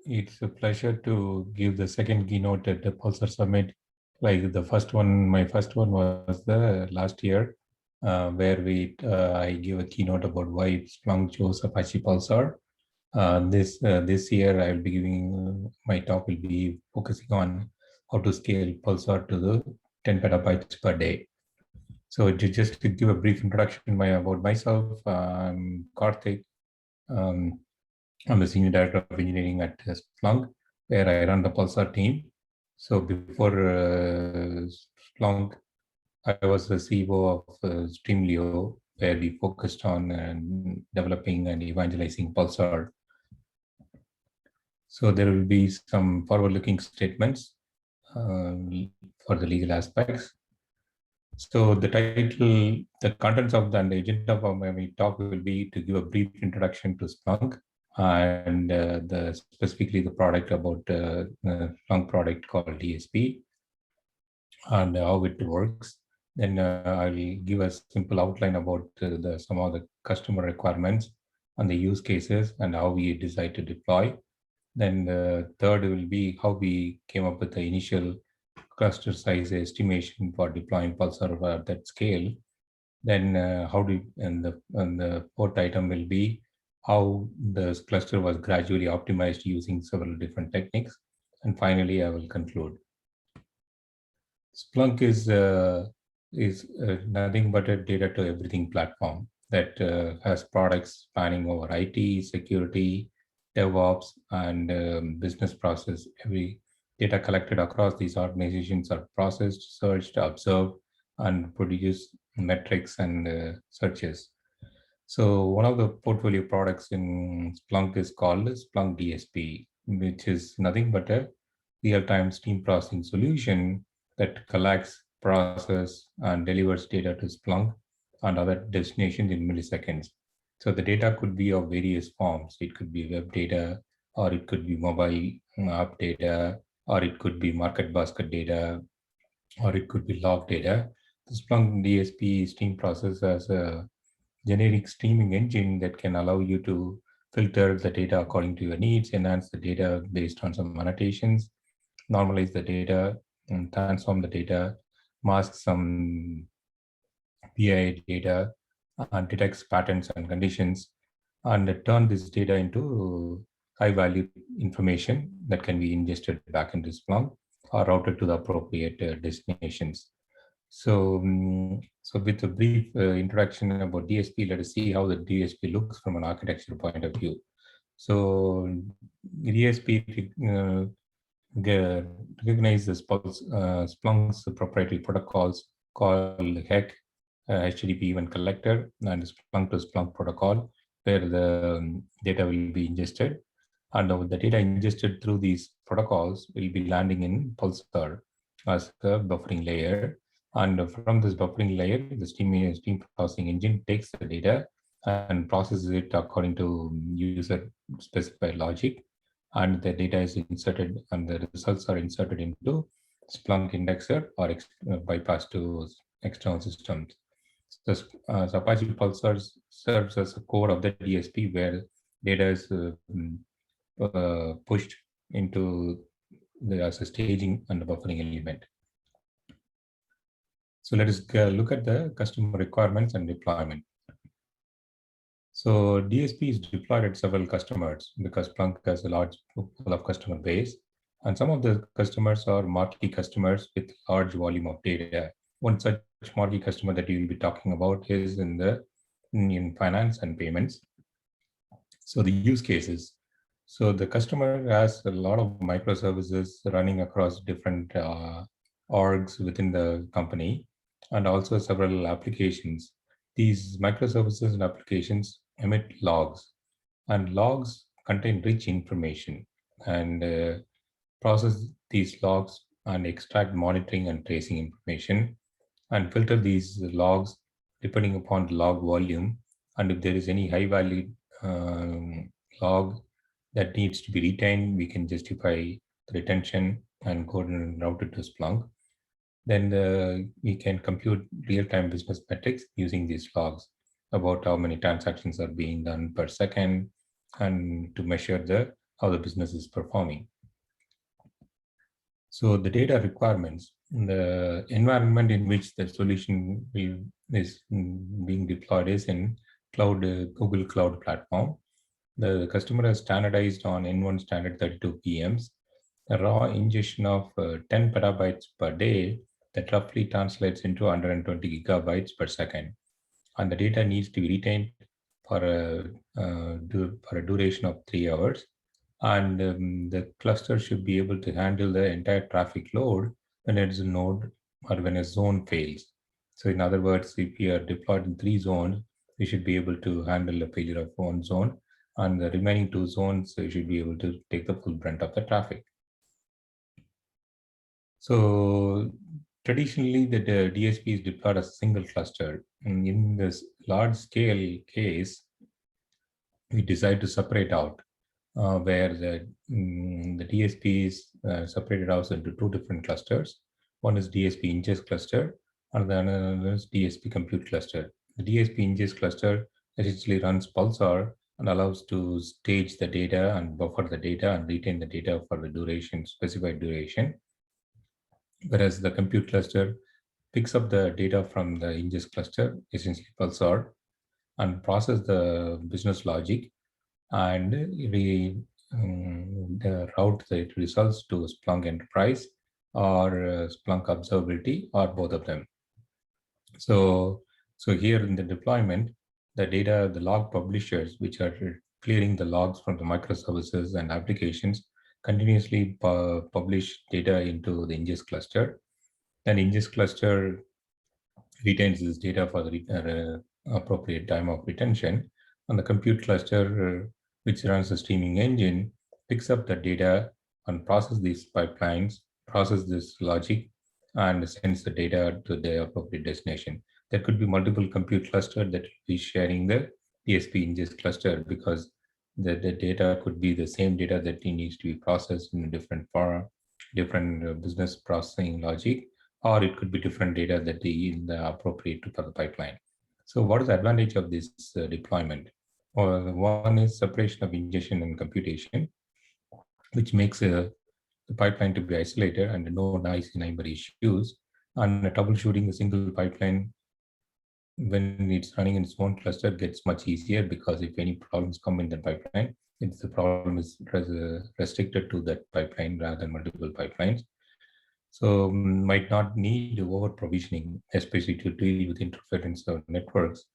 It's a pleasure to give the second keynote at the Pulsar Summit. Like the first one, my first one was the last year, where I give a keynote about why Splunk chose Apache Pulsar. This year, I will be giving my talk will be focusing on how to scale Pulsar to the 10 petabytes per day. So just to give a brief introduction about myself, I'm Karthik. Um, I'm the Senior Director of Engineering at Splunk, where I run the Pulsar team. So before Splunk, I was the CEO of Streamlio, where we focused on developing and evangelizing Pulsar. So there will be some forward-looking statements for the legal aspects. So the title, the contents of the agenda of my talk will be to give a brief introduction to Splunk and specifically the product about Splunk product called DSP and how it works. Then I'll give a simple outline about some of the customer requirements and the use cases and how we decide to deploy. Then the third will be how we came up with the initial cluster size estimation for deploying Pulsar at that scale. Then and the fourth item will be how the cluster was gradually optimized using several different techniques. And finally, I will conclude. Splunk is nothing but a data to everything platform that has products spanning over IT, security, DevOps, and business process. Every data collected across these organizations are processed, searched, observed, and produce metrics and searches. So one of the portfolio products in Splunk is called Splunk DSP, which is nothing but a real-time stream processing solution that collects, processes, and delivers data to Splunk and other destinations in milliseconds. So the data could be of various forms. It could be web data, or it could be mobile app data, or it could be market basket data, or it could be log data. The Splunk DSP stream process as a generic streaming engine that can allow you to filter the data according to your needs, enhance the data based on some annotations, normalize the data, and transform the data, mask some PI data, and detects patterns and conditions, and turn this data into high value information that can be ingested back into Splunk or routed to the appropriate destinations. So with a brief introduction about DSP, let us see how the DSP looks from an architecture point of view. So DSP recognizes Splunk's proprietary protocols called HEC, HTTP Event Collector, and Splunk to Splunk protocol, where the data will be ingested. And the data ingested through these protocols will be landing in Pulsar as a buffering layer. And from this buffering layer, the stream processing engine takes the data and processes it according to user specified logic. And the data is inserted and the results are inserted into Splunk indexer or bypass to external systems. So Apache Pulsar serves as a core of the DSP where data is pushed into as a staging and buffering element. So let us look at the customer requirements and deployment. So DSP is deployed at several customers because Splunk has a large pool of customer base. And some of the customers are marquee customers with large volume of data. One such marquee customer that you will be talking about is in finance and payments. So the use cases. So the customer has a lot of microservices running across different orgs within the company and also several applications. These microservices and applications emit logs, and logs contain rich information and process these logs and extract monitoring and tracing information and filter these logs depending upon the log volume. And if there is any high value log that needs to be retained, we can justify the retention and go and route it to Splunk. Then we can compute real-time business metrics using these logs about how many transactions are being done per second and to measure the how the business is performing. So the data requirements, the environment in which the solution is being deployed is in cloud, Google Cloud Platform. The customer has standardized on N1 standard 32 PMs. A raw ingestion of 10 petabytes per day that roughly translates into 120 gigabytes per second. And the data needs to be retained for for a duration of 3 hours. And the cluster should be able to handle the entire traffic load when it's a node or when a zone fails. So in other words, if you are deployed in 3 zones, you should be able to handle a failure of one zone, and the remaining 2 zones you should be able to take the full brunt of the traffic. So traditionally, the DSP is deployed as a single cluster. And in this large scale case, we decide to separate out where the DSP is separated out into 2 different clusters. One is DSP ingest cluster, and the other is DSP compute cluster. The DSP ingest cluster essentially runs Pulsar and allows to stage the data and buffer the data and retain the data for the duration, specified duration. Whereas the compute cluster picks up the data from the ingest cluster, essentially Pulsar, and process the business logic and the route the results to Splunk Enterprise or Splunk Observability or both of them. So here in the deployment, the data, the log publishers, which are clearing the logs from the microservices and applications, continuously publish data into the ingest cluster. Then ingest cluster retains this data for the appropriate time of retention. And the compute cluster, which runs the streaming engine, picks up the data and process these pipelines, process this logic, and sends the data to the appropriate destination. There could be multiple compute clusters that will be sharing the DSP ingest cluster, because the data could be the same data that needs to be processed in a different form, different business processing logic, or it could be different data that is appropriate for the pipeline. So what is the advantage of this deployment? One is separation of ingestion and computation, which makes the pipeline to be isolated and no noisy neighbor issues. And troubleshooting a single pipeline when it's running in its own cluster gets much easier, because if any problems come in the pipeline, the problem is restricted to that pipeline rather than multiple pipelines. So might not need over provisioning, especially to deal with interference of networks,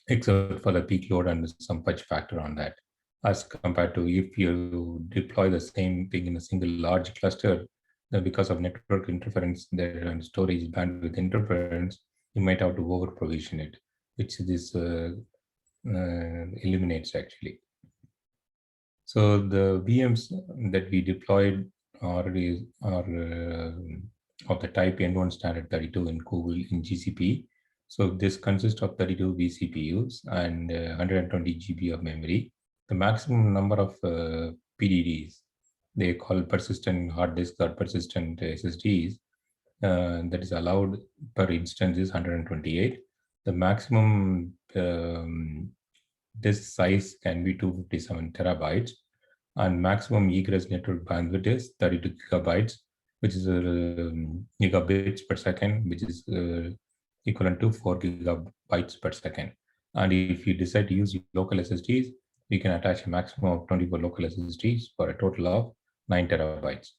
except for the peak load and some fudge factor on that. As compared to if you deploy the same thing in a single large cluster, then because of network interference there and storage bandwidth interference, you might have to over provision it, which this eliminates actually. So the VMs that we deployed are of the type N1 standard 32 in Google in GCP. So this consists of 32 vCPUs and 120 GB of memory. The maximum number of PDDs, they call persistent hard disk or persistent SSDs, that is allowed per instance is 128. The maximum disk size can be 257 terabytes, and maximum egress network bandwidth is 32 gigabytes, which is gigabits per second, which is equivalent to 4 gigabytes per second. And if you decide to use local SSDs, we can attach a maximum of 24 local SSDs for a total of 9 terabytes.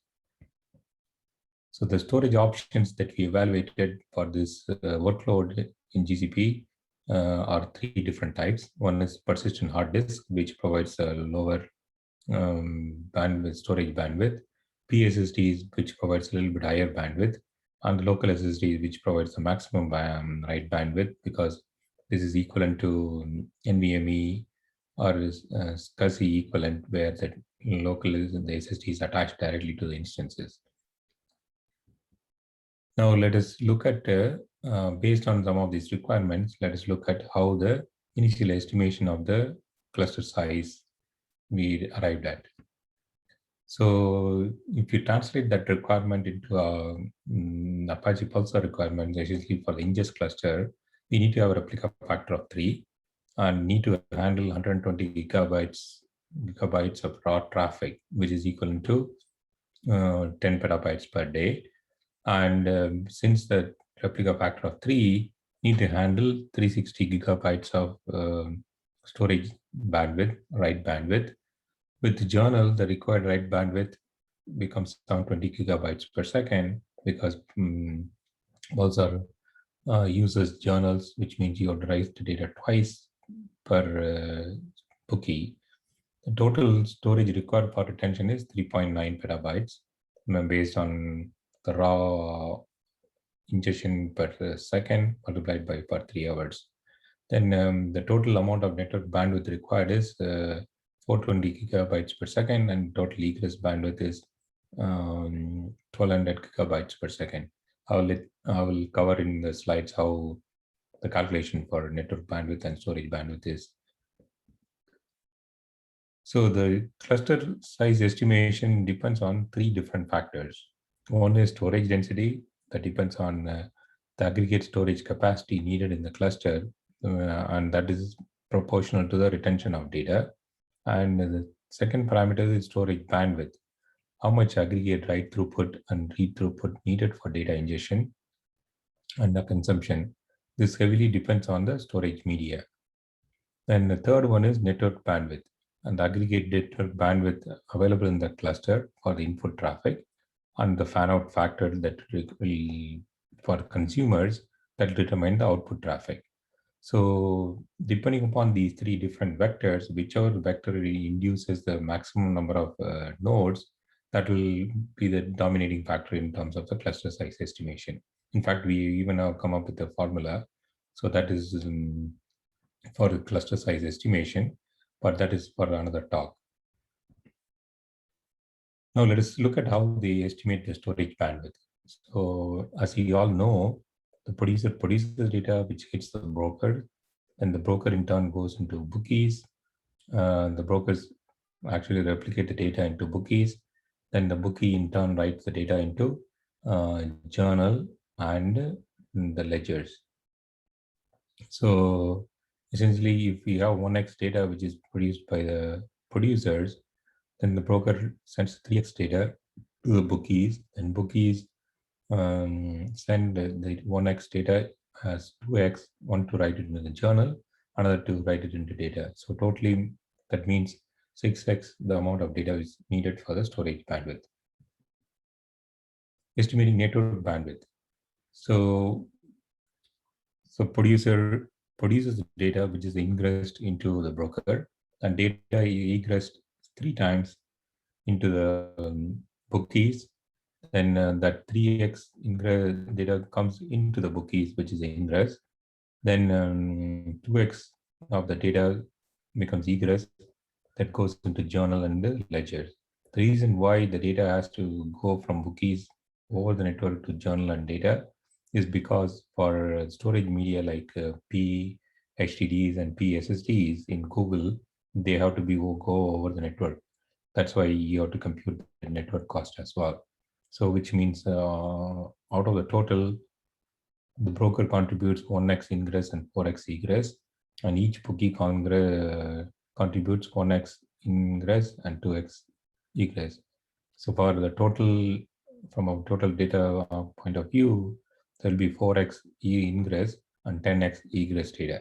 So the storage options that we evaluated for this workload in GCP are 3 different types. One is persistent hard disk, which provides a lower bandwidth, storage bandwidth. PSSDs, which provides a little bit higher bandwidth, and the local SSD, which provides the maximum write bandwidth, because this is equivalent to NVMe or SCSI equivalent, where the local the SSD is attached directly to the instances. Now let us look at, based on some of these requirements, let us look at how the initial estimation of the cluster size we arrived at. So if you translate that requirement into Apache Pulsar requirements, essentially for the ingest cluster, we need to have a replica factor of 3 and need to handle 120 gigabytes gigabytes of raw traffic, which is equivalent to 10 petabytes per day. And since the replica factor of 3 need to handle 360 gigabytes of storage bandwidth, write bandwidth. With journal, the required write bandwidth becomes 720 gigabytes per second because Pulsar uses journals, which means you have to write the data twice per bookie. The total storage required for retention is 3.9 petabytes based on the raw ingestion per second multiplied by per 3 hours. Then the total amount of network bandwidth required is 420 gigabytes per second, and total egress bandwidth is 1200 gigabytes per second. I will cover in the slides how the calculation for network bandwidth and storage bandwidth is. So the cluster size estimation depends on 3 different factors. One is storage density, that depends on the aggregate storage capacity needed in the cluster, and that is proportional to the retention of data. And the second parameter is storage bandwidth, how much aggregate write throughput and read throughput needed for data ingestion and the consumption. This heavily depends on the storage media. Then the third one is network bandwidth, and the aggregate network bandwidth available in the cluster for the input traffic, and the fan out factor that will for consumers that determine the output traffic. So depending upon these 3 different vectors, whichever vector induces the maximum number of nodes, that will be the dominating factor in terms of the cluster size estimation. In fact, we even have come up with a formula. So that is for the cluster size estimation, but that is for another talk. Now let us look at how they estimate the storage bandwidth. So as you all know, the producer produces data which hits the broker, and the broker in turn goes into bookies. The brokers actually replicate the data into bookies. Then the bookie in turn writes the data into journal and the ledgers. So essentially, if we have 1x data which is produced by the producers, then the broker sends 3x data to the bookies, and bookies send the 1x data as 2x, one to write it into the journal, another to write it into data. So totally, that means 6x the amount of data is needed for the storage bandwidth. Estimating network bandwidth. So producer produces the data which is ingressed into the broker, and data egressed 3 times into the bookies. Then that 3x ingress data comes into the bookies, which is ingress. Then 2x of the data becomes egress, that goes into journal and the ledgers. The reason why the data has to go from bookies over the network to journal and data is because for storage media like PHDDs and PSSDs in Google, they have to go over the network. That's why you have to compute the network cost as well. So which means out of the total, the broker contributes 1x ingress and 4x egress, and each bookie contributes 1x ingress and 2x egress. So for the total, from a total data point of view, there will be 4x ingress and 10x egress data.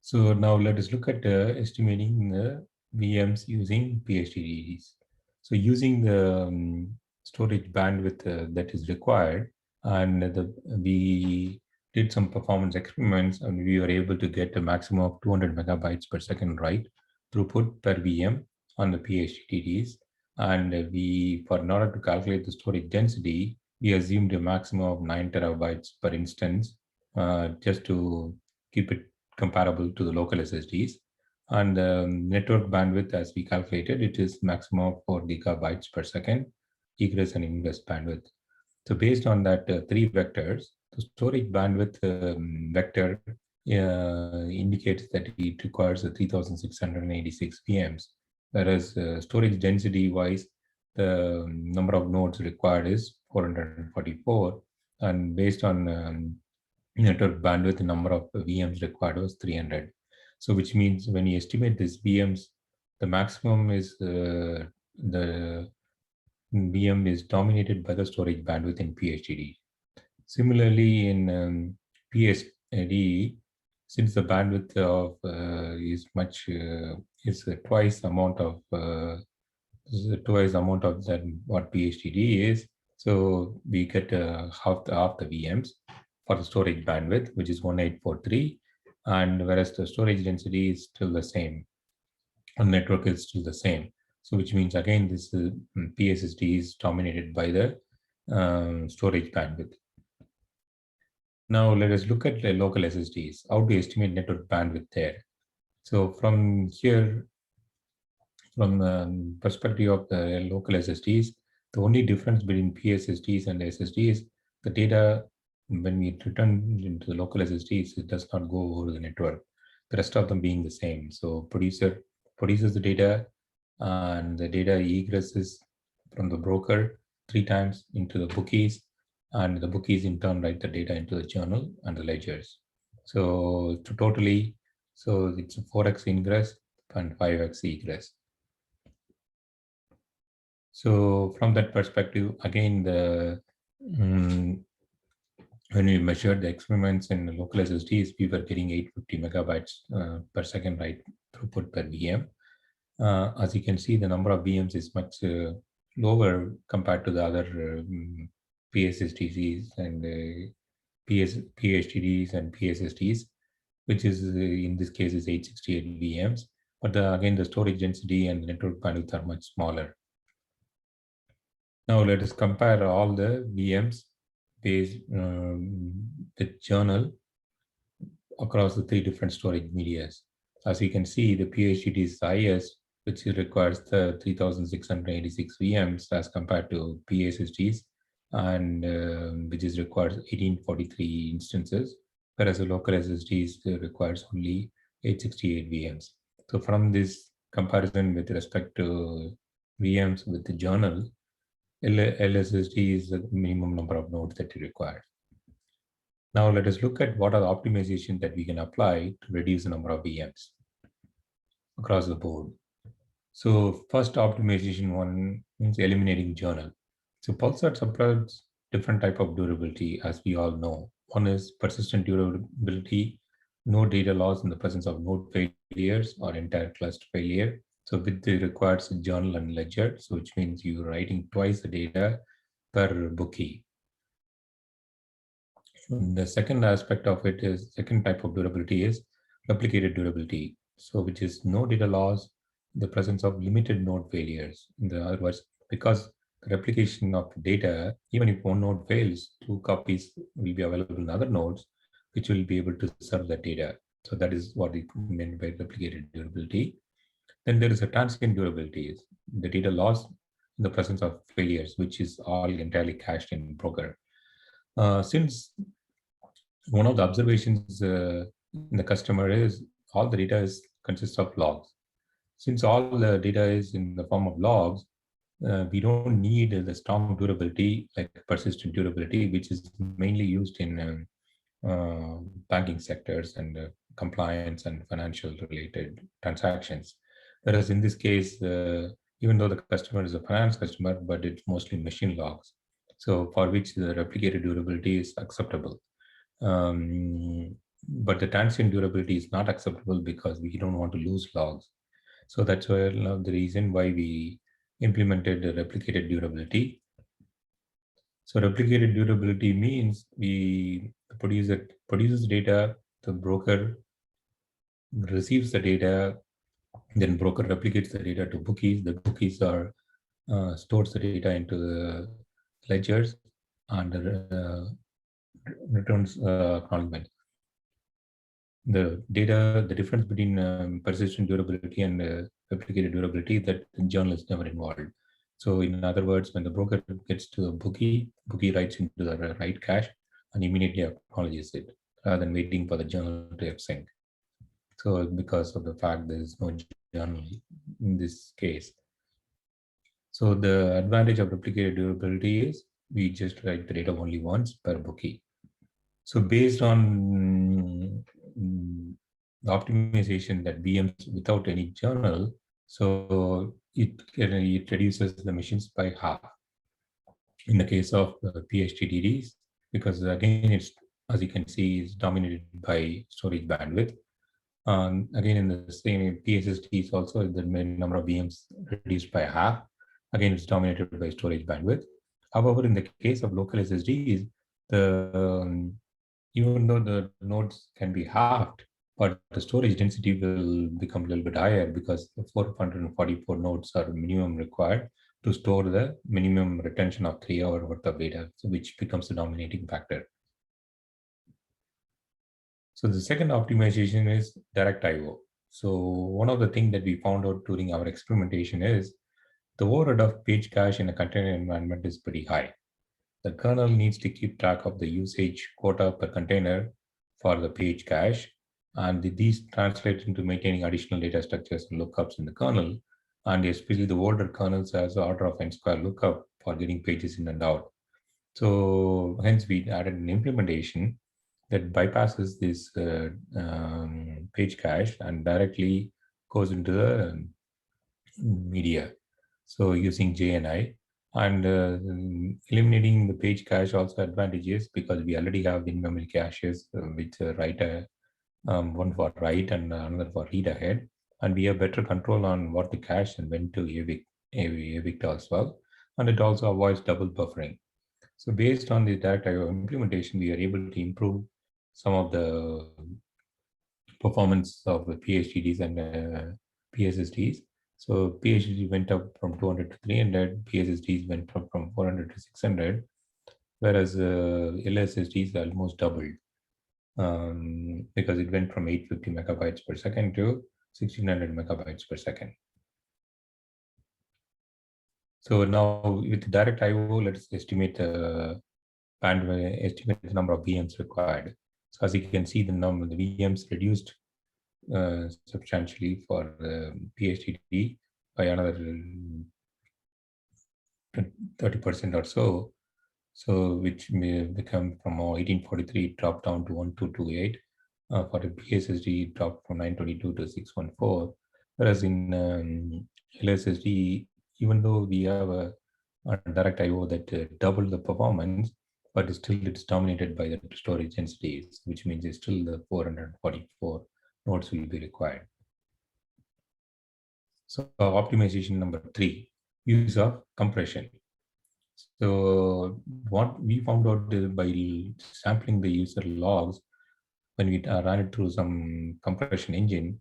So now let us look at estimating the VMs using PHDDs. So using the storage bandwidth that is required, and we did some performance experiments, and we were able to get a maximum of 200 megabytes per second write throughput per VM on the PHDDs. And in order to calculate the storage density, we assumed a maximum of 9 terabytes per instance, just to keep it comparable to the local SSDs. And network bandwidth, as we calculated, it is maximum of 4 gigabytes per second, egress and ingress bandwidth. So based on that 3 vectors, the storage bandwidth vector indicates that it requires 3,686 VMs, whereas storage density wise, the number of nodes required is 444, and based on network bandwidth, the number of VMs required was 300. So which means when you estimate these VMs, the maximum is the VM is dominated by the storage bandwidth in PHDD. Similarly, in PSD, since the bandwidth of is much is twice amount of that what PHDD is, so we get half the VMs for the storage bandwidth, which is 1843, and whereas the storage density is still the same, and network is still the same. So which means again this PSSD is dominated by the storage bandwidth. Now let us look at the local SSDs, how to estimate network bandwidth there. So from here, from the perspective of the local SSDs, the only difference between PSSDs and SSDs, the data, when we return into the local SSDs, it does not go over the network. The rest of them being the same. So producer produces the data, and the data egresses from the broker 3 times into the bookies, and the bookies in turn write the data into the journal and the ledgers. So so it's a 4x ingress and 5x egress. So from that perspective, again, when we measured the experiments in local SSDs, we were getting 850 megabytes per second write throughput per VM. As you can see, the number of VMs is much lower compared to the other PSSDs and PHDDs and PSSDs, which is in this case is 868 VMs. But again, the storage density and the network bandwidth are much smaller. Now let us compare all the VMs based with journal across the 3 different storage medias. As you can see, the PHDD is the highest, which requires the 3,686 VMs as compared to PSSDs, and which is requires 1843 instances, whereas the local SSDs requires only 868 VMs. So from this comparison with respect to VMs with the journal, LSSD is the minimum number of nodes that you require. Now let us look at what are the optimizations that we can apply to reduce the number of VMs across the board. So first optimization one is eliminating journal. So Pulsar supports different type of durability, as we all know. One is persistent durability, no data loss in the presence of node failures or entire cluster failure. So with the requires journal and ledger, so which means you're writing twice the data per bookie. And the second aspect of it is, second type of durability is replicated durability. So which is no data loss in the presence of limited node failures. In other words, because the replication of data, even if one node fails, 2 copies will be available in other nodes, which will be able to serve that data. So that is what we meant by replicated durability. Then there is a transient durability, the data loss in the presence of failures, which is all entirely cached in broker. Since one of the observations in the customer is all the data consists of logs. Since all the data is in the form of logs, we don't need the strong durability like persistent durability, which is mainly used in banking sectors and compliance and financial related transactions. Whereas in this case, even though the customer is a finance customer, but it's mostly machine logs, so for which the replicated durability is acceptable. But the transient durability is not acceptable because we don't want to lose logs. So that's why the reason why we implemented the replicated durability. So replicated durability means we produces data, the broker receives the data, then broker replicates the data to bookies. The bookies are stores the data into the ledgers and returns acknowledgement. The data, the difference between persistent durability and replicated durability, that the journal is never involved. So in other words, when the broker gets to a bookie writes into the right cache and immediately acknowledges it, rather than waiting for the journal to sync. So because of the fact there is no journal in this case. So the advantage of replicated durability is we just write the data only once per bookie. So based on the optimization that VMs without any journal, so it reduces the machines by half in the case of PHDDs, because again, it's, as you can see, is dominated by storage bandwidth. Again, in the same PSSDs also, the number of VMs reduced by half. Again, it's dominated by storage bandwidth. However, in the case of local SSDs, even though the nodes can be halved, but the storage density will become a little bit higher because the 444 nodes are minimum required to store the minimum retention of 3 hours worth of data, so which becomes the dominating factor. So the second optimization is direct IO. So one of the things that we found out during our experimentation is the overhead of page cache in a container environment is pretty high. The kernel needs to keep track of the usage quota per container for the page cache, and these translate into maintaining additional data structures and lookups in the kernel, and especially the older kernels has the order of n square lookup for getting pages in and out. So hence we added an implementation that bypasses this page cache and directly goes into the media. So using JNI and eliminating the page cache also advantages because we already have in-memory caches which write one for write and another for read ahead, and we have better control on what to cache and when to evict as well, and it also avoids double buffering. So based on the direct IO implementation, we are able to improve some of the performance of the PHDDs and PSSDs. So PHDD went up from 200 to 300, PSSDs went up from 400 to 600, whereas LSSDs almost doubled because it went from 850 megabytes per second to 1600 megabytes per second. So now with direct IO, let's estimate the bandwidth, estimate the number of VMs required. So as you can see, the VMs reduced substantially for PHDD by another 30% or so. So which may become from 1843 dropped down to 1228. For the PSSD dropped from 922 to 614. Whereas in LSSD, even though we have a direct IO that doubled the performance, but still it's dominated by the storage densities, which means it's still the 444 nodes will be required. So optimization number 3, use of compression. So what we found out by sampling the user logs, when we ran it through some compression engine,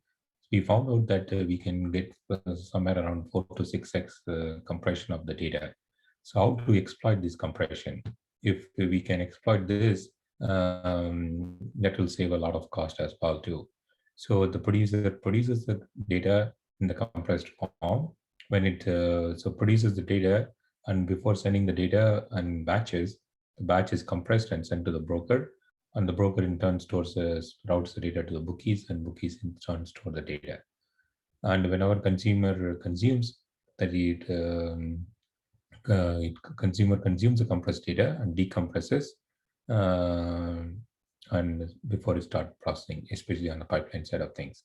we found out that we can get somewhere around 4 to 6x compression of the data. So how to exploit this compression? If we can exploit this, that will save a lot of cost as well too. So the producer produces the data in the compressed form. When it produces the data, and before sending the data and batches, the batch is compressed and sent to the broker, and the broker in turn routes the data to the bookies, and bookies in turn store the data. And whenever consumer consumes, that consumer consumes the compressed data and decompresses, and before it start processing, especially on the pipeline side of things.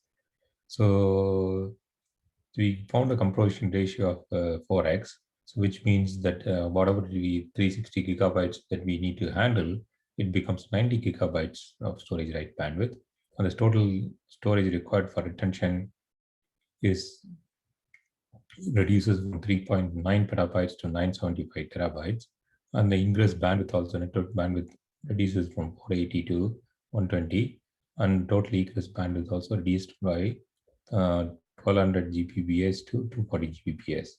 So we found a compression ratio of 4x, so which means that whatever the 360 gigabytes that we need to handle, it becomes 90 gigabytes of storage write bandwidth, and the total storage required for retention is reduces from 3.9 petabytes to 975 terabytes, and the ingress bandwidth, also network bandwidth, reduces from 480 to 120, and total egress bandwidth also reduced by 1200 Gbps to 240 Gbps.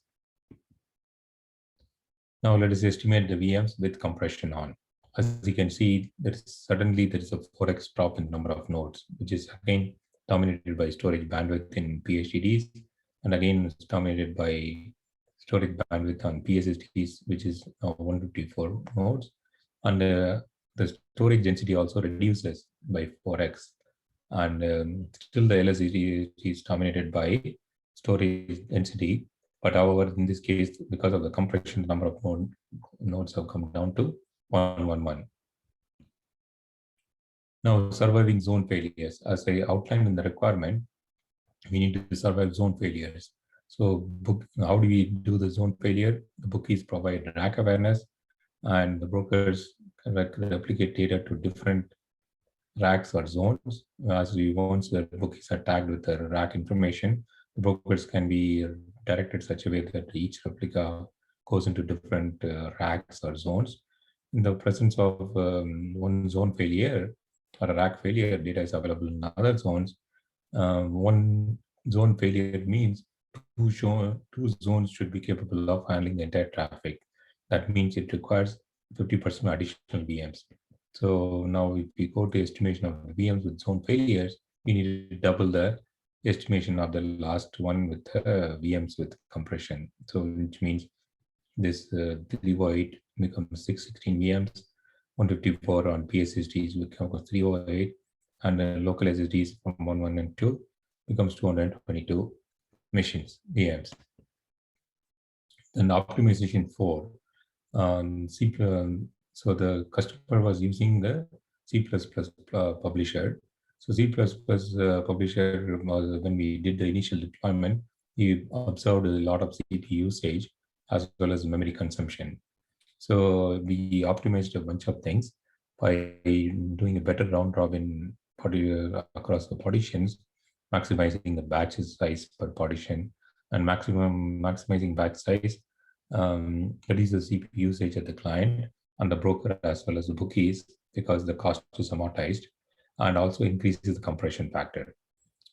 Now let us estimate the VMs with compression on. As you can see, there is a 4x drop in number of nodes, which is again dominated by storage bandwidth in PHDDs, and again it's dominated by storage bandwidth on PSSDs, which is 154 nodes, and the storage density also reduces by 4x, and still the LSD is dominated by storage density. But however, in this case, because of the compression, the number of nodes have come down to 111. Now, surviving zone failures. As I outlined in the requirement, we need to survive zone failures. So, how do we do the zone failure? The bookies provide rack awareness, and the brokers can replicate data to different racks or zones. As we once the bookies are tagged with the rack information, the brokers can be directed such a way that each replica goes into different racks or zones. In the presence of one zone failure or a rack failure, data is available in other zones. One zone failure means two zones should be capable of handling the entire traffic. That means it requires 50% additional VMs. So now if we go to estimation of the VMs with zone failures, we need to double the estimation of the last one with VMs with compression. So which means this 308 becomes 616 VMs, 154 on PSSDs becomes 308, and local SSDs from 11 and 2 becomes 222 machines, VMs. Then optimization 4. C, so the customer was using the C++ publisher. So C++ publisher was, when we did the initial deployment, we observed a lot of CPU usage as well as memory consumption. So we optimized a bunch of things by doing a better round robin across the partitions, maximizing the batch size per partition, and maximizing batch size reduces CPU usage at the client and the broker as well as the bookies because the cost is amortized, and also increases the compression factor.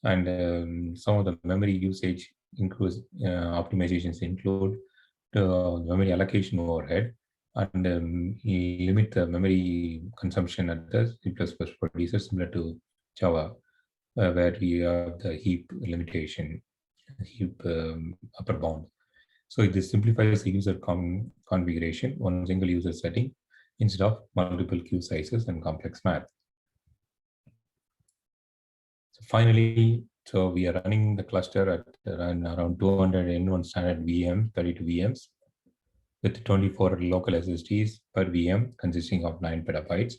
And some of the memory usage includes optimizations include the memory allocation overhead, and limit the memory consumption at the C++ producer similar to Java, where we have the heap limitation, heap upper bound. So this simplifies the user configuration, one single user setting instead of multiple queue sizes and complex math. So finally, so we are running the cluster at around 200 N1 standard VM, 32 VMs, with 24 local SSDs per VM consisting of 9 petabytes.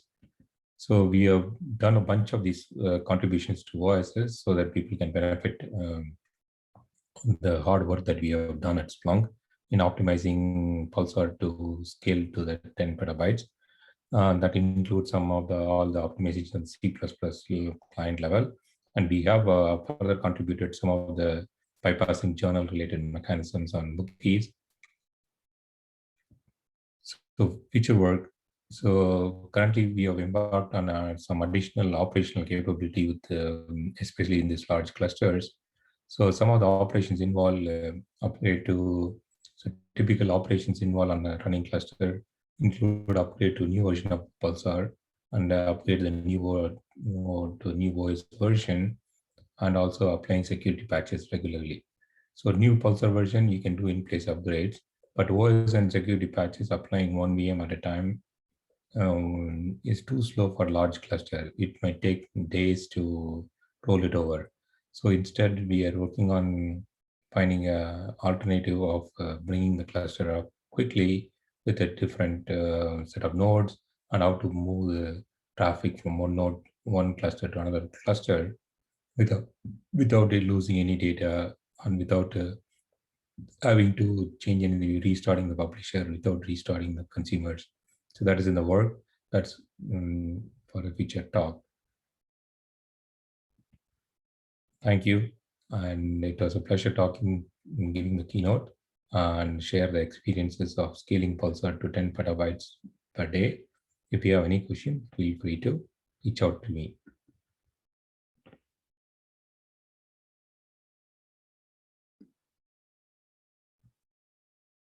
So we have done a bunch of these contributions to OSS so that people can benefit the hard work that we have done at Splunk in optimizing Pulsar to scale to the 10 petabytes. That includes some of all the optimization C++ client level. And we have further contributed some of the bypassing journal related mechanisms on bookies. So future work. So currently we have embarked on some additional operational capability with, especially in these large clusters. So some of the operations involve upgrade to, so typical operations involved on a running cluster include upgrade to new version of Pulsar and upgrade the to new OS version, and also applying security patches regularly. So new Pulsar version you can do in place upgrades, but OS and security patches applying one VM at a time is too slow for large cluster. It might take days to roll it over. So instead, we are working on finding an alternative of bringing the cluster up quickly with a different set of nodes, and how to move the traffic from one node, one cluster to another cluster without without it losing any data, and without having to change any restarting the publisher without restarting the consumers. So that is in the work. That's for a future talk. Thank you. And it was a pleasure talking, giving the keynote and share the experiences of scaling Pulsar to 10 petabytes per day. If you have any question, feel free to reach out to me.